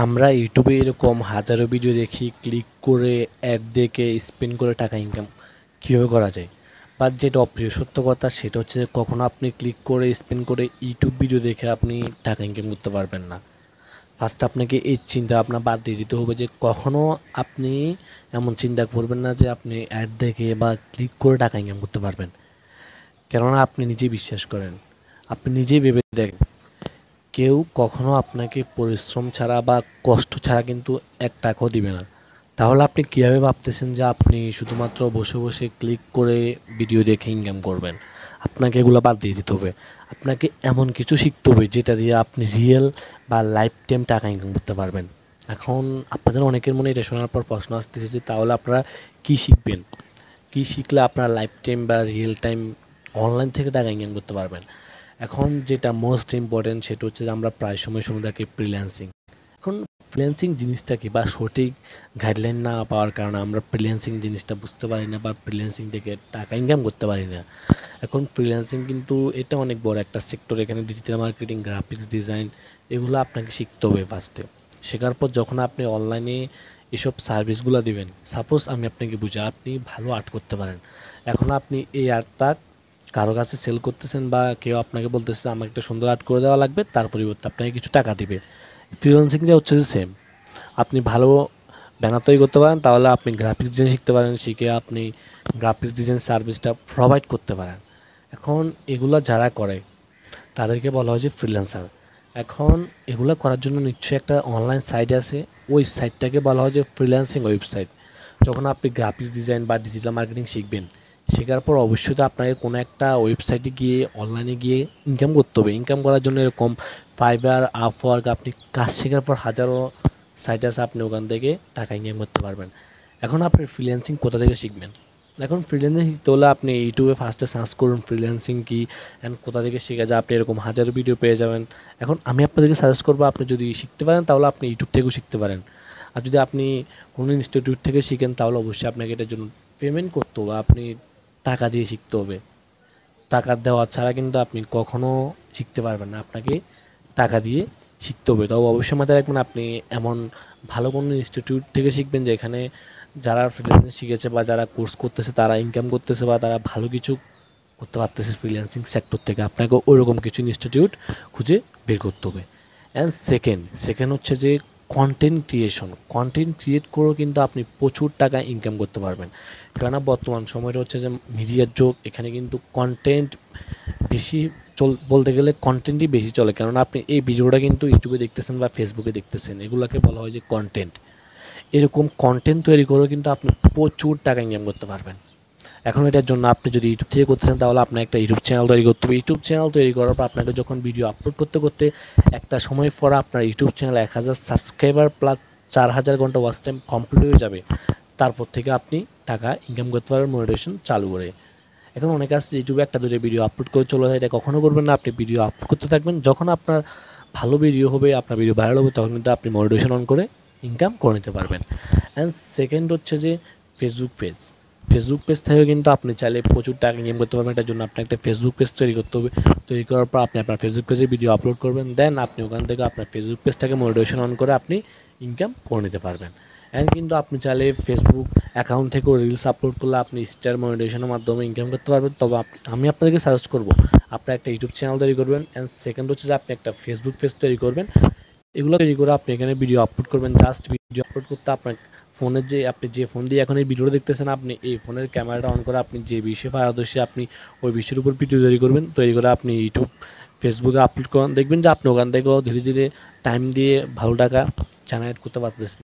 আমরা ইউটিউবে এরকম হাজারো ভিডিও দেখি, ক্লিক করে অ্যাড দেখে স্পেন্ড করে টাকা ইনকাম কীভাবে করা যায়। বাট যেটা অপ্রিয় সত্য কথা সেটা হচ্ছে যে কখনো আপনি ক্লিক করে স্পেন্ড করে ইউটিউব ভিডিও দেখে আপনি টাকা ইনকাম করতে পারবেন না। ফার্স্ট আপনাকে এই চিন্তা আপনার বাদ দিয়ে দিতে হবে যে কখনও আপনি এমন চিন্তা করবেন না যে আপনি অ্যাড দেখে বা ক্লিক করে টাকা ইনকাম করতে পারবেন। কেননা আপনি নিজেই বিশ্বাস করেন, আপনি নিজেই ভেবে দেখেন, কেউ কখনো আপনাকে পরিশ্রম ছাড়া বা কষ্ট ছাড়া কিন্তু এক টাকাও দিবে না। তাহলে আপনি কীভাবে ভাবতেছেন যে আপনি শুধুমাত্র বসে বসে ক্লিক করে ভিডিও দেখে ইনকাম করবেন? আপনাকে এগুলো বাদ দিয়ে দিতে হবে। আপনাকে এমন কিছু শিখতে হবে যেটা দিয়ে আপনি রিয়েল বা লাইফ টাইম টাকা ইনকাম করতে পারবেন। এখন আপনাদের অনেকের মনে এটা শোনার পর প্রশ্ন আসতেছে যে তাহলে আপনারা কী শিখবেন, কী শিখলে আপনারা লাইফ টাইম বা রিয়েল টাইম অনলাইন থেকে টাকা ইনকাম করতে পারবেন। এখন যেটা মোস্ট ইম্পর্টেন্ট সেটা হচ্ছে যে আমরা প্রায় সময় শুনে থাকি ফ্রিল্যান্সিং। এখন ফ্রিল্যান্সিং জিনিসটা কি বা সঠিক গাইডলাইন না পাওয়ার কারণে আমরা ফ্রিল্যান্সিং জিনিসটা বুঝতে পারি না বা ফ্রিল্যান্সিং থেকে টাকা ইনকাম করতে পারি না। এখন ফ্রিল্যান্সিং কিন্তু এটা অনেক বড় একটা সেক্টর। এখানে ডিজিটাল মার্কেটিং, গ্রাফিক্স ডিজাইন এগুলো আপনাকে শিখতে হবে ফার্স্টে। শেখার পর যখন আপনি অনলাইনে এসব সার্ভিসগুলো দিবেন, সাপোজ আমি আপনাকে বুঝাই, আপনি ভালো আর্ট করতে পারেন। এখন আপনি এই আর্টটা কারো কাছে সেল করতেছেন বা কেউ আপনাকে বলতেছে আমার একটা সুন্দর আর্ট করে দেওয়া লাগবে, তার পরিবর্তে আপনাকে কিছু টাকা দিবে। ফ্রিল্যান্সিংটা হচ্ছে যে সেম। আপনি ভালো ব্যানার তৈরি করতে পারেন, তাহলে আপনি গ্রাফিক্স ডিজাইন শিখতে পারেন, শিখে আপনি গ্রাফিক্স ডিজাইন সার্ভিসটা প্রোভাইড করতে পারেন। এখন এগুলো যারা করে তাদেরকে বলা হয় যে ফ্রিল্যান্সার। এখন এগুলো করার জন্য নিশ্চয়ই একটা অনলাইন সাইট আছে, ওই সাইটটাকে বলা হয় যে ফ্রিল্যান্সিং ওয়েবসাইট। যখন আপনি গ্রাফিক্স ডিজাইন বা ডিজিটাল মার্কেটিং শিখবেন, শেখার পর অবশ্যই তো আপনাকে কোনো একটা ওয়েবসাইটে গিয়ে অনলাইনে গিয়ে ইনকাম করতে হবে। ইনকাম করার জন্য এরকম ফাইবার, আপওয়ার্ক, আপনি কাজ শেখার পর হাজারো সাইট আছে, আপনি ওখান থেকে টাকা ইনকাম করতে পারবেন। এখন আপনি ফ্রিল্যান্সিং কোথা থেকে শিখবেন? এখন ফ্রিল্যান্সিং শিখতে হলে আপনি ইউটিউবে ফার্স্টে সার্চ করুন ফ্রিল্যান্সিং কী অ্যান্ড কোথা থেকে শেখা যায়। আপনি এরকম হাজারো ভিডিও পেয়ে যাবেন। এখন আমি আপনাদেরকে সাজেস্ট করবো, আপনি যদি শিখতে পারেন তাহলে আপনি ইউটিউব থেকেও শিখতে পারেন। আর যদি আপনি কোনো ইনস্টিটিউট থেকে শিখেন তাহলে অবশ্যই আপনাকে এটার জন্য পেমেন্ট করতে হবে, আপনি টাকা দিয়ে শিখতে হবে। টাকা দেওয়া ছাড়া কিন্তু আপনি কখনও শিখতে পারবেন না, আপনাকে টাকা দিয়ে শিখতে হবে। তবে অবশ্যই মাথায় রাখবেন আপনি এমন ভালো কোনো ইনস্টিটিউট থেকে শিখবেন যেখানে যারা ফ্রিল্যান্সিং শিখেছে বা যারা কোর্স করতেছে তারা ইনকাম করতেছে বা তারা ভালো কিছু করতে পারতেছে ফ্রিল্যান্সিং সেক্টর থেকে। আপনাকে ওইরকম কিছু ইনস্টিটিউট খুঁজে বের করতে হবে। অ্যান্ড সেকেন্ড হচ্ছে যে কন্টেন্ট ক্রিয়েশন। কন্টেন্ট ক্রিয়েট করেও কিন্তু আপনি প্রচুর টাকা ইনকাম করতে পারবেন। কেননা বর্তমান সময়টা হচ্ছে যে মিডিয়ার যুগ, এখানে কিন্তু কন্টেন্ট বেশি বলতে গেলে কন্টেন্টই বেশি চলে। কেননা আপনি এই ভিডিওটা কিন্তু ইউটিউবে দেখতেছেন বা ফেসবুকে দেখতেছেন, এগুলোকে বলা হয় যে কন্টেন্ট। এরকম কন্টেন্ট তৈরি করেও কিন্তু আপনি প্রচুর টাকা ইনকাম করতে পারবেন। এখন এটার জন্য আপনি যদি ইউটিউব থেকে করতেছেন তাহলে আপনার একটা ইউটিউব চ্যানেল তৈরি করতে হবে। ইউটিউব চ্যানেল তৈরি করার পর আপনাকে যখন ভিডিও আপলোড করতে করতে একটা সময় পর আপনার ইউটিউব চ্যানেল 1000 সাবস্ক্রাইবার প্লাস 4000 ঘন্টা ওয়াচ টাইম কমপ্লিট হয়ে যাবে, তারপর থেকে আপনি টাকা ইনকাম করতে পারবেন মনিটাইজেশন চালু করে। এখন অনেকে আছে ইউটিউবে একটা দুটো ভিডিও আপলোড করে চলে যায়, এটা কখনো করবেন না। আপনি ভিডিও আপলোড করতে থাকবেন, যখন আপনার ভালো ভিডিও হবে, আপনার ভিডিও ভাইরাল হবে, তখন কিন্তু আপনি মনিটাইজেশন অন করে ইনকাম করে নিতে পারবেন। অ্যান্ড সেকেন্ড হচ্ছে যে ফেসবুক পেজ থেকেও কিন্তু আপনি চাইলে প্রচুর টাকা ইনকাম করতে পারবেন। এটার জন্য আপনার একটা ফেসবুক পেজ তৈরি করতে হবে। তৈরি করার পর আপনি আপনার ফেসবুক পেজে ভিডিও আপলোড করবেন, দেন আপনি ওখান থেকে আপনার ফেসবুক পেজটাকে মনিটাইজেশন অন করে আপনি ইনকাম করে নিতে পারবেন। অ্যান্ড কিন্তু আপনি চাইলে ফেসবুক অ্যাকাউন্ট থেকেও রিলস আপলোড করলে আপনি স্টার মনিটাইজেশনের মাধ্যমে ইনকাম করতে পারবেন। তবে আমি আপনাদেরকে সাজেস্ট করবো আপনার একটা ইউটিউব চ্যানেল তৈরি করবেন। অ্যান্ড সেকেন্ড হচ্ছে যে আপনি একটা ফেসবুক পেজ তৈরি করবেন। এগুলো তৈরি করে আপনি এখানে ভিডিও আপলোড করবেন। জাস্ট ভিডিও আপলোড করতে আপনার ফোনের আপনি যে ফোন দিয়ে এখন এই ভিডিওটা দেখতেছেন, আপনি এই ফোনের ক্যামেরাটা অন করে আপনি যে বিষয়ে পারদর্শী আপনি ওই বিষয়ের উপর ভিডিও তৈরি করবেন। তৈরি করে আপনি ইউটিউব, ফেসবুকে আপলোড করেন, দেখবেন যে আপনি ওখান থেকেও ধীরে ধীরে টাইম দিয়ে ভালো টাকা জেনারেট করতে পারতেছেন।